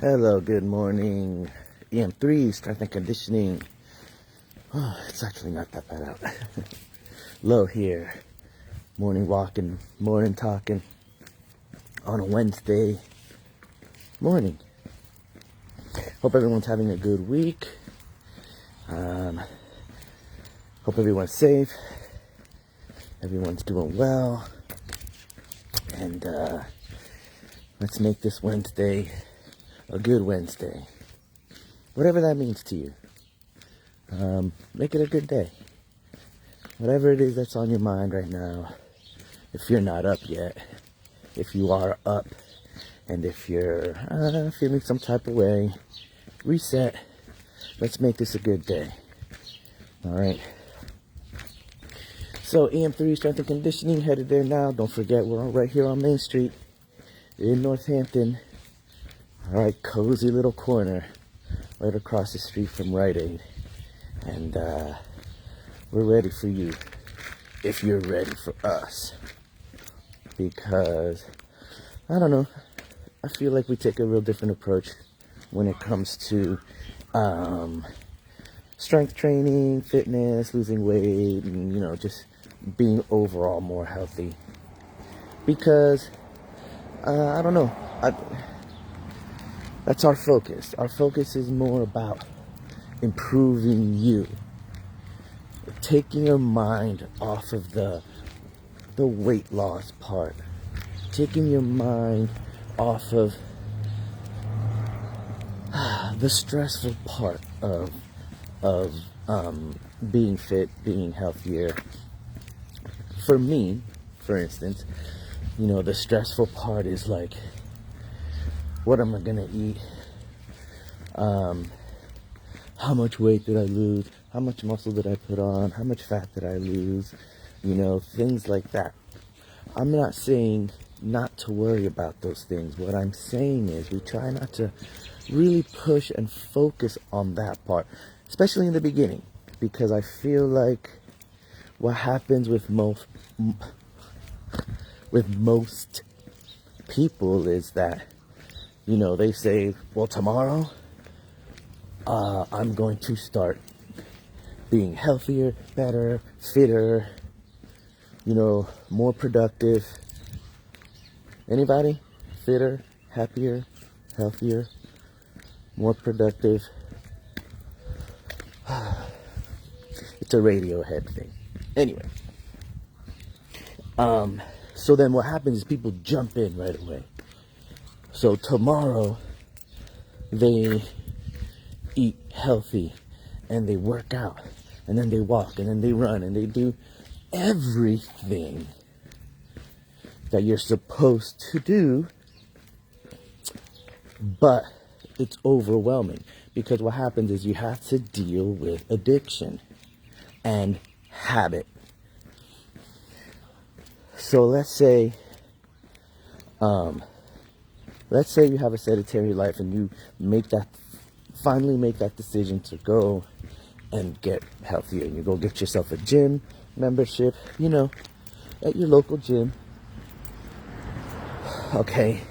Hello, good morning. EM3, strength and conditioning. Oh, it's actually not that bad out. Low here. Morning walking, morning talking on a Wednesday morning. Hope everyone's having a good week. Hope everyone's safe. Everyone's doing well. And let's make this Wednesday a good Wednesday. Whatever that means to you. Make it a good day. Whatever it is that's on your mind right now. If you're not up yet. If you are up. And if you're feeling some type of way. Reset. Let's make this a good day. Alright. So EM3 Strength and Conditioning. Headed there now. Don't forget we're right here on Main Street. In Northampton. Alright, cozy little corner. Right across the street from Rite Aid. And we're ready for you. If you're ready for us. Because, I don't know. I feel like we take a real different approach when it comes to strength training, fitness, losing weight, and, you know, just being overall more healthy. Because, I don't know. That's our focus. Our focus is more about improving you. Taking your mind off of the weight loss part. Taking your mind off of the stressful part of being fit, being healthier. For me, for instance, you know, the stressful part is like, what am I gonna eat? How much weight did I lose? How much muscle did I put on? How much fat did I lose? You know, things like that. I'm not saying not to worry about those things. What I'm saying is we try not to really push and focus on that part, especially in the beginning, because I feel like what happens with most people is that, you know, they say, well, tomorrow I'm going to start being healthier, better, fitter, you know, more productive. Anybody? Fitter, happier, healthier, more productive. It's a Radiohead thing. Anyway. So then what happens is people jump in right away. So tomorrow they eat healthy and they work out and then they walk and then they run and they do everything that you're supposed to do, but it's overwhelming because what happens is you have to deal with addiction and habit. So let's say you have a sedentary life and you finally make that decision to go and get healthier. You go get yourself a gym membership, you know, at your local gym. Okay.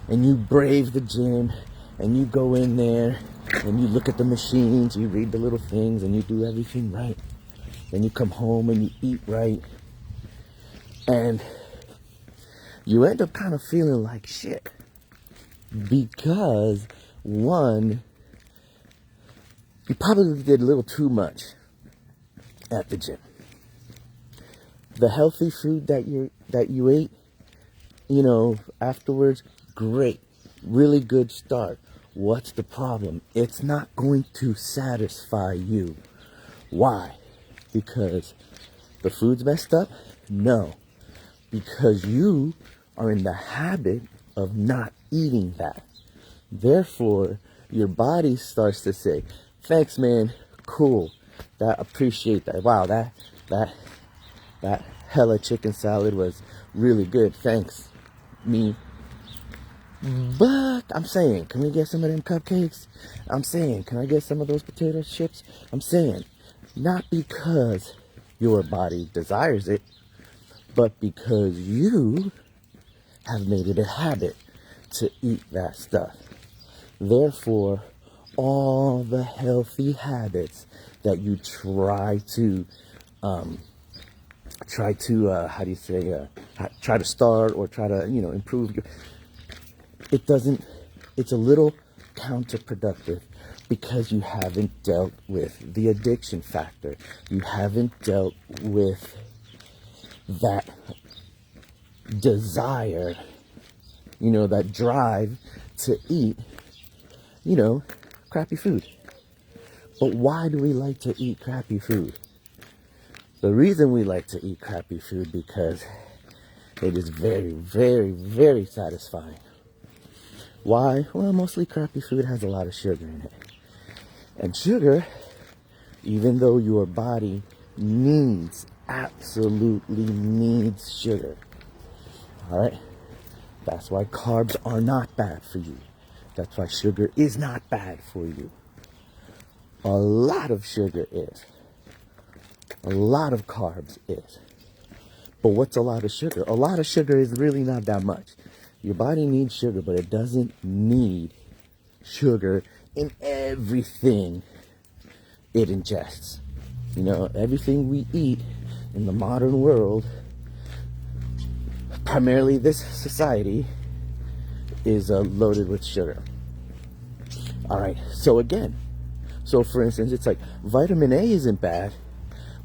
And you brave the gym and you go in there and you look at the machines, you read the little things and you do everything right. Then you come home and you eat right. And you end up kind of feeling like shit. Because, one, you probably did a little too much at the gym. The healthy food that you ate, you know, afterwards, great. Really good start. What's the problem? It's not going to satisfy you. Why? Because the food's messed up? No. Because you are in the habit of not eating that. Therefore, your body starts to say, thanks, man, cool, appreciate that. Wow, that hella chicken salad was really good, thanks, me. But I'm saying, can we get some of them cupcakes? I'm saying, can I get some of those potato chips? I'm saying, not because your body desires it, but because you have made it a habit to eat that stuff. Therefore, all the healthy habits that you try to start or try to, improve it's a little counterproductive because you haven't dealt with the addiction factor. You haven't dealt with that desire, that drive to eat, crappy food. But why do we like to eat crappy food? The reason we like to eat crappy food because it is very, very, very satisfying. Why? Well, mostly crappy food has a lot of sugar in it. And sugar, even though your body absolutely needs sugar, all right? That's why carbs are not bad for you. That's why sugar is not bad for you. A lot of sugar is. A lot of carbs is. But what's a lot of sugar? A lot of sugar is really not that much. Your body needs sugar, but it doesn't need sugar in everything it ingests. Everything we eat in the modern world, primarily this society, is loaded with sugar. All right, so for instance, it's like vitamin A isn't bad,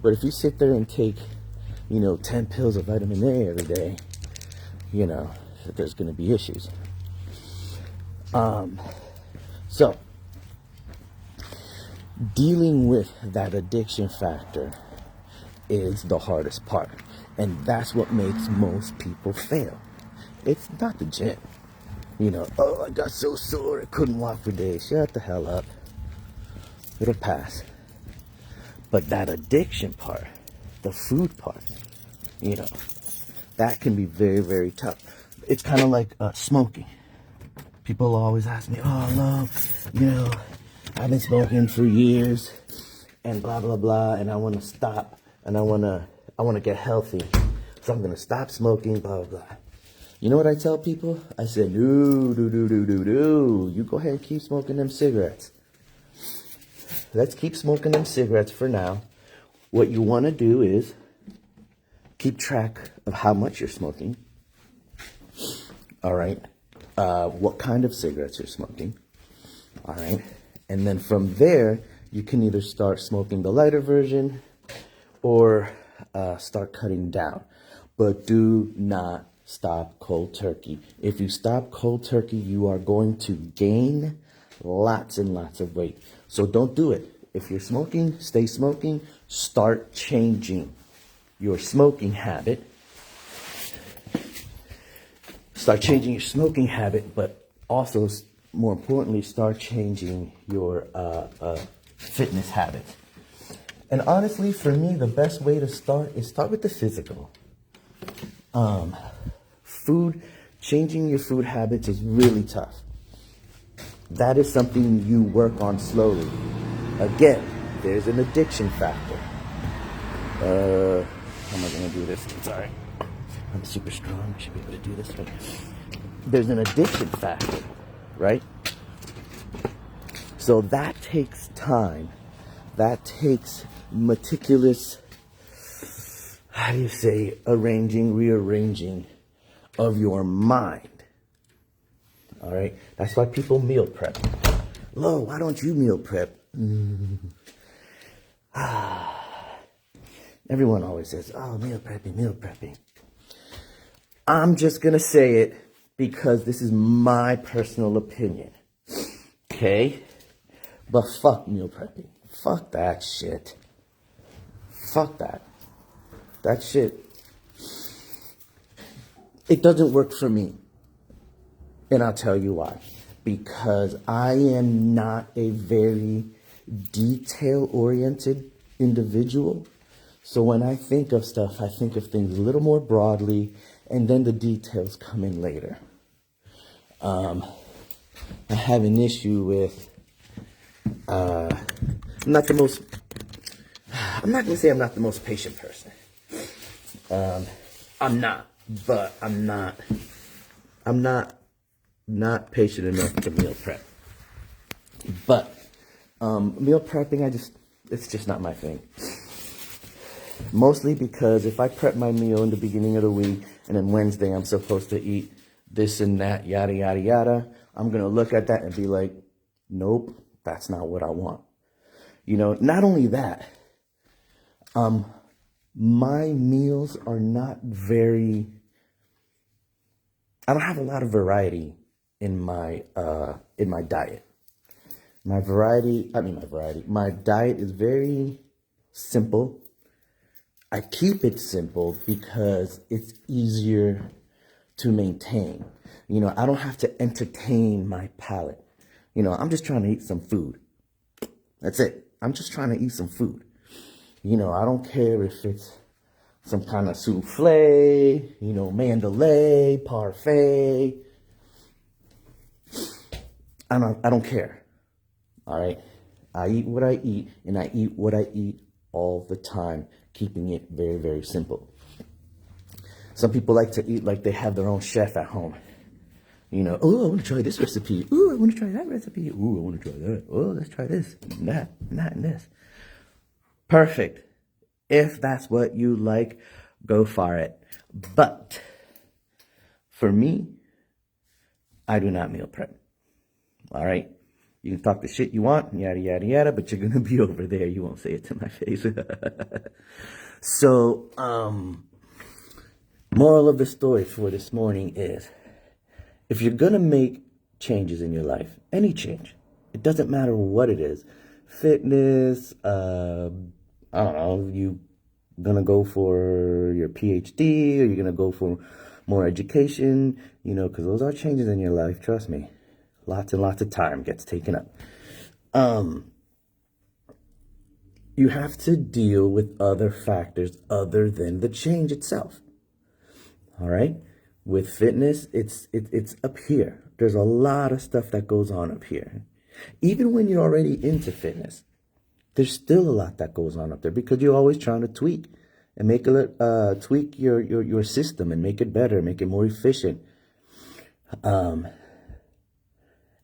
but if you sit there and take, 10 pills of vitamin A every day, there's going to be issues. So, dealing with that addiction factor is the hardest part. And that's what makes most people fail. It's not the gym. Oh, I got so sore I couldn't walk for days. Shut the hell up. It'll pass. But that addiction part, the food part, that can be very, very tough. It's kind of like smoking. People always ask me, oh, no, I've been smoking for years and blah, blah, blah, and I want to stop and I want to get healthy. So I'm going to stop smoking, blah, blah, blah. You know what I tell people? I said, no. You go ahead and keep smoking them cigarettes. Let's keep smoking them cigarettes for now. What you want to do is keep track of how much you're smoking. All right. What kind of cigarettes you're smoking. All right. And then from there, you can either start smoking the lighter version or start cutting down. But do not stop cold turkey. If you stop cold turkey, you are going to gain lots and lots of weight. So don't do it. If you're smoking, stay smoking. Start changing your smoking habit. Start changing your smoking habit, but also, more importantly, start changing your fitness habits. And honestly, for me, the best way to start is start with the physical. Changing your food habits is really tough. That is something you work on slowly. Again, there's an addiction factor. How am I going to do this? Sorry. I'm super strong. I should be able to do this. But there's an addiction factor, right? So that takes time. That takes meticulous, rearranging of your mind. All right? That's why people meal prep. Lo, why don't you meal prep? Everyone always says, oh, meal prepping. I'm just going to say it because this is my personal opinion. Okay? But fuck meal prepping. Fuck that shit. Fuck that. That shit. It doesn't work for me. And I'll tell you why. Because I am not a very detail-oriented individual. So when I think of stuff, I think of things a little more broadly, and then the details come in later. I have an issue with, I'm not going to say I'm not the most patient person. I'm not patient enough to meal prep. But meal prepping, it's just not my thing. Mostly because if I prep my meal in the beginning of the week and then Wednesday I'm supposed to eat this and that, yada, yada, yada, I'm going to look at that and be like, nope, that's not what I want. Not only that, my meals are not I don't have a lot of variety in my diet. My diet is very simple. I keep it simple because it's easier to maintain. I don't have to entertain my palate. I'm just trying to eat some food. That's it. I'm just trying to eat some food. I don't care if it's some kind of souffle, mandalay, parfait. I don't care. All right. I eat what I eat, and I eat what I eat all the time, keeping it very, very simple. Some people like to eat like they have their own chef at home. Oh, I want to try this recipe. Oh, I want to try that recipe. Oh, I want to try that. Oh, let's try this, and that, and this. Perfect. If that's what you like, go for it. But for me, I do not meal prep. All right. You can talk the shit you want, yada, yada, yada, but you're going to be over there. You won't say it to my face. So, moral of the story for this morning is, if you're going to make changes in your life, any change, it doesn't matter what it is, fitness, I don't know, you going to go for your PhD, or you're going to go for more education, because those are changes in your life, trust me. Lots and lots of time gets taken up. You have to deal with other factors other than the change itself. All right? With fitness, it's up here. There's a lot of stuff that goes on up here. Even when you're already into fitness, there's still a lot that goes on up there because you're always trying to tweak and tweak your system and make it better, make it more efficient.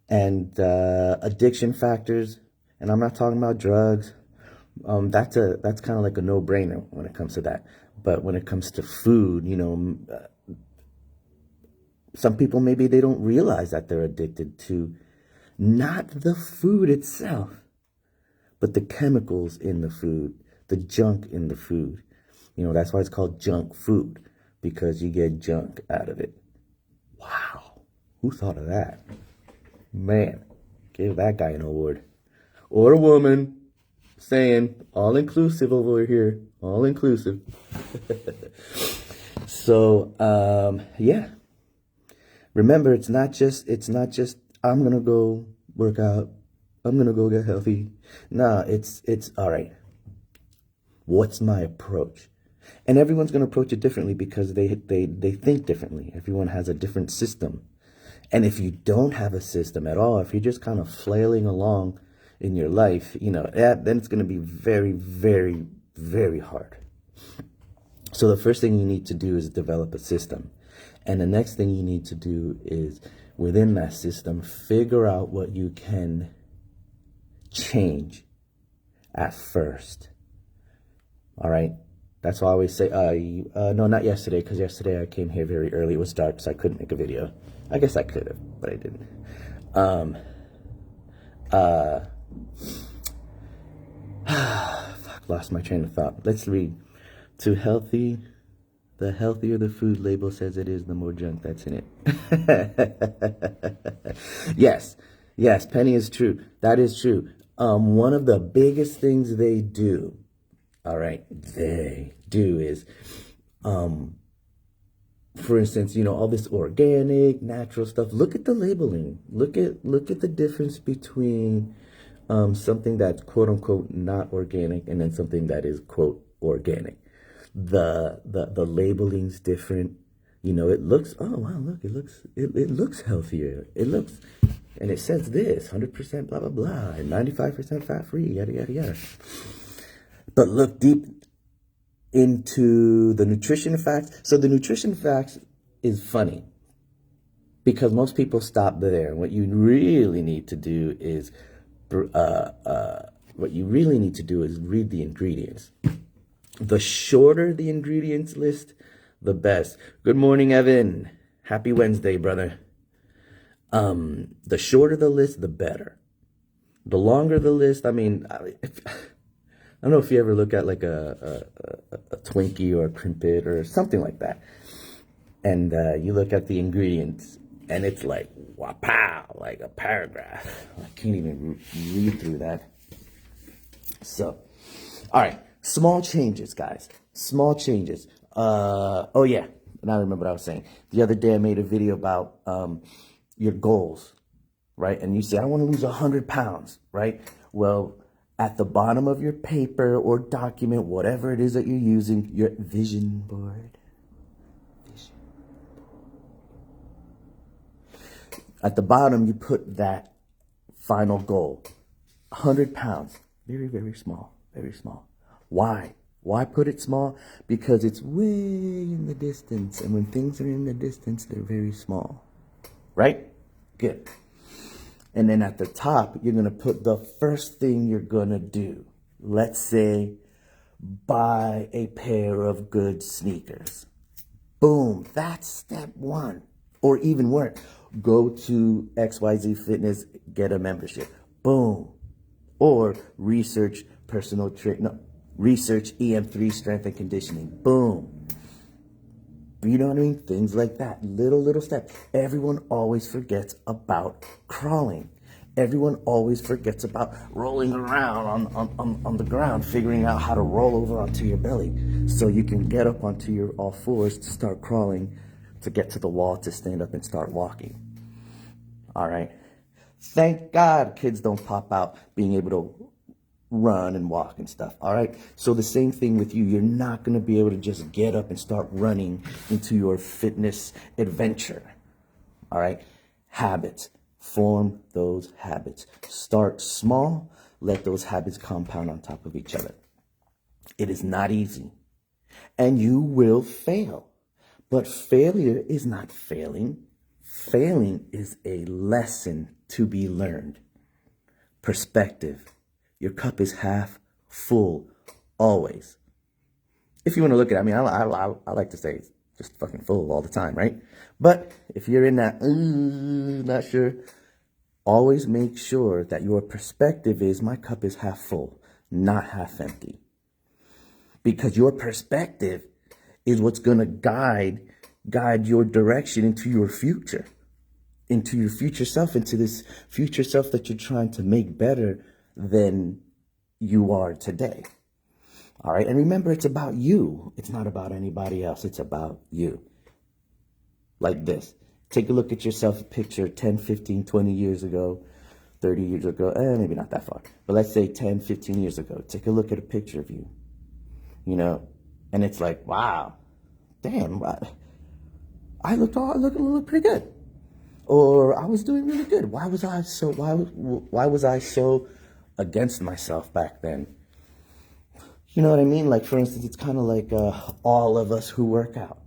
And addiction factors, and I'm not talking about drugs. That's kind of like a no-brainer when it comes to that. But when it comes to food, some people, maybe they don't realize that they're addicted to not the food itself, but the chemicals in the food, the junk in the food. That's why it's called junk food, because you get junk out of it. Wow. Who thought of that? Man, give that guy an award. Or a woman. Saying all inclusive over here. All inclusive. So, yeah. Remember, it's not just I'm gonna go work out, I'm gonna go get healthy. Nah, it's all right. What's my approach? And everyone's gonna approach it differently because they think differently. Everyone has a different system. And if you don't have a system at all, if you're just kind of flailing along in your life, then it's going to be very, very, very hard. So the first thing you need to do is develop a system. And the next thing you need to do is, within that system, figure out what you can change at first. All right? That's why I always say, no, not yesterday, because yesterday I came here very early. It was dark, so I couldn't make a video. I guess I could have, but I didn't. Lost my train of thought. Let's read. The healthier the food label says it is, the more junk that's in it. Yes, Penny is true. That is true. One of the biggest things they do, is, for instance, all this organic, natural stuff. Look at the labeling. Look at the difference between something that's quote unquote not organic and then something that is quote organic. The labeling's different. It looks, oh wow, look, it looks healthier. It looks, and it says this 100% blah blah blah and 95% fat free, yada yada yada. But look deep into the nutrition facts. So the nutrition facts is funny because most people stop there. What you really need to do is what you really need to do is read the ingredients. The shorter the ingredients list, the best. Good morning, Evan. Happy Wednesday, brother. The shorter the list, the better. The longer the list, I mean, I don't know if you ever look at like a Twinkie or a Crimpet or something like that. And you look at the ingredients and it's like, wow, like a paragraph. I can't even read through that. So, all right, small changes, guys. Small changes. Oh yeah, now I remember what I was saying. The other day I made a video about your goals, right? And you say, I want to lose 100 pounds, right? Well, at the bottom of your paper or document, whatever it is that you're using, your vision board. At the bottom, you put that final goal. 100 pounds. Very, very small. Very small. Why? Why put it small? Because it's way in the distance. And when things are in the distance, they're very small. Right? Good. And then at the top, you're going to put the first thing you're going to do. Let's say, buy a pair of good sneakers. Boom. That's step one. Or even worse, go to XYZ Fitness, get a membership. Boom. Or research research EM3 strength and conditioning. Boom. You know what I mean? Things like that. Little steps. Everyone always forgets about crawling. Everyone always forgets about rolling around on the ground, figuring out how to roll over onto your belly so you can get up onto your all fours to start crawling, to get to the wall, to stand up and start walking. All right. Thank God kids don't pop out being able to run and walk and stuff. All right. So the same thing with you. You're not going to be able to just get up and start running into your fitness adventure. All right. Habits. Form those habits. Start small. Let those habits compound on top of each other. It is not easy. And you will fail. But failure is not failing. Failing is a lesson to be learned. Perspective. Your cup is half full, always. If you want to look at it, I mean, I like to say it's just fucking full all the time, right? But if you're in that, not sure, always make sure that your perspective is my cup is half full, not half empty. Because your perspective is what's going to guide your direction into your future self, into this future self that you're trying to make better than you are today. All right. And remember, it's about you. It's not about anybody else. It's about you. Like this. Take a look at yourself, a picture 10, 15, 20 years ago, 30 years ago. Maybe not that far. But let's say 10, 15 years ago. Take a look at a picture of you. You know, and it's like, wow, damn, I look pretty good. Or I was doing really good. Why was I so against myself back then? You know what I mean? Like, for instance, it's kind of like all of us who work out.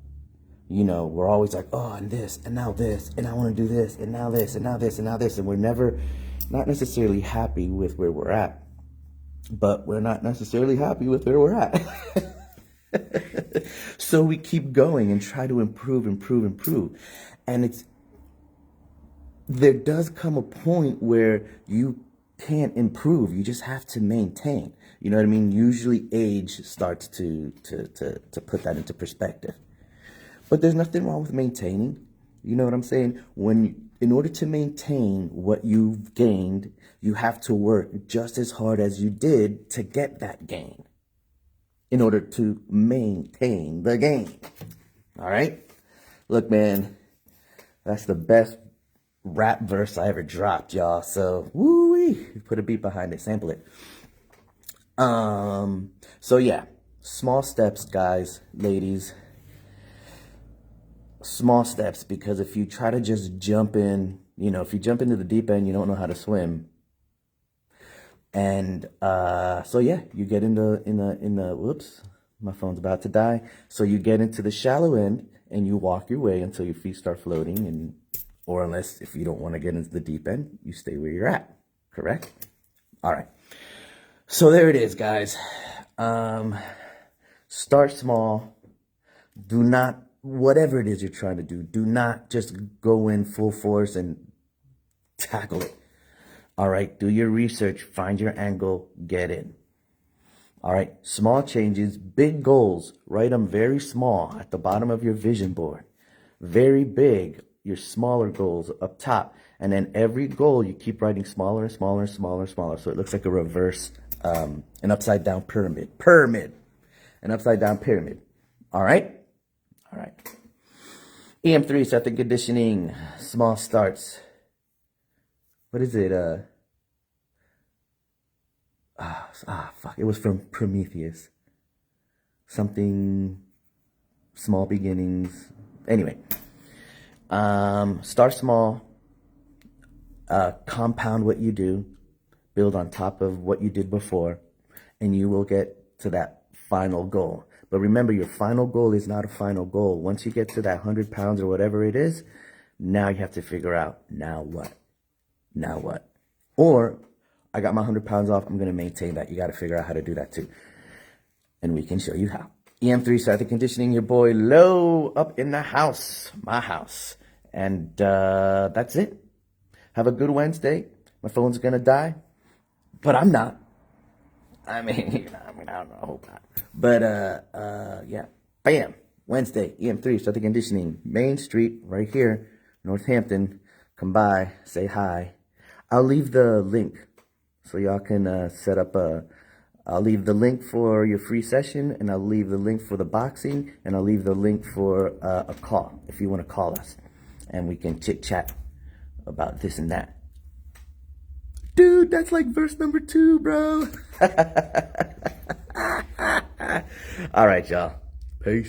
You know, we're always like, oh, and this, and now this, and I want to do this, and now this, and now this, and now this. And we're not necessarily happy with where we're at. But we're not necessarily happy with where we're at. So we keep going and try to improve. And there does come a point where you can't improve. You just have to maintain. You know what I mean? Usually age starts to put that into perspective. But there's nothing wrong with maintaining. You know what I'm saying? In order to maintain what you've gained, you have to work just as hard as you did to get that gain in order to maintain the gain. All right? Look, man, that's the best rap verse I ever dropped, y'all. So, woo-wee, put a beat behind it, sample it. So yeah, small steps, guys, ladies. Small steps, because if you try to just jump in, if you jump into the deep end, you don't know how to swim. And so yeah, you get in the whoops, my phone's about to die. So you get into the shallow end and you walk your way until your feet start floating, or unless if you don't want to get into the deep end, you stay where you're at. Correct? All right. So there it is, guys. Start small. Do not, whatever it is you're trying to do not just go in full force and tackle it. All right. Do your research, find your angle, get in. All right. Small changes, big goals. Write them very small at the bottom of your vision board. Very big, your smaller goals up top. And then every goal you keep writing smaller and smaller and smaller and smaller. So it looks like a reverse, an upside down pyramid. An upside down pyramid. All right? All right. EM3, strength and conditioning. Small starts. What is it? Fuck. It was from Prometheus. Something, small beginnings. Anyway. Start small. Compound what you do. Build on top of what you did before. And you will get to that final goal. But remember, your final goal is not a final goal. Once you get to that 100 pounds or whatever it is, now you have to figure out, now what? Now what? Or, I got my 100 pounds off, I'm going to maintain that. You got to figure out how to do that too. And we can show you how. EM3, start the conditioning. Your boy Low up in the house. My house. And that's it. Have a good Wednesday. My phone's going to die. But I'm not. I mean, I don't know. I hope not. But, yeah. Bam. Wednesday, EM3, start the conditioning. Main Street, right here, Northampton. Come by, say hi. I'll leave the link so y'all can set up I'll leave the link for your free session, and I'll leave the link for the boxing, and I'll leave the link for a call if you want to call us. And we can chit-chat about this and that. Dude, that's like verse number 2, bro. All right, y'all. Peace.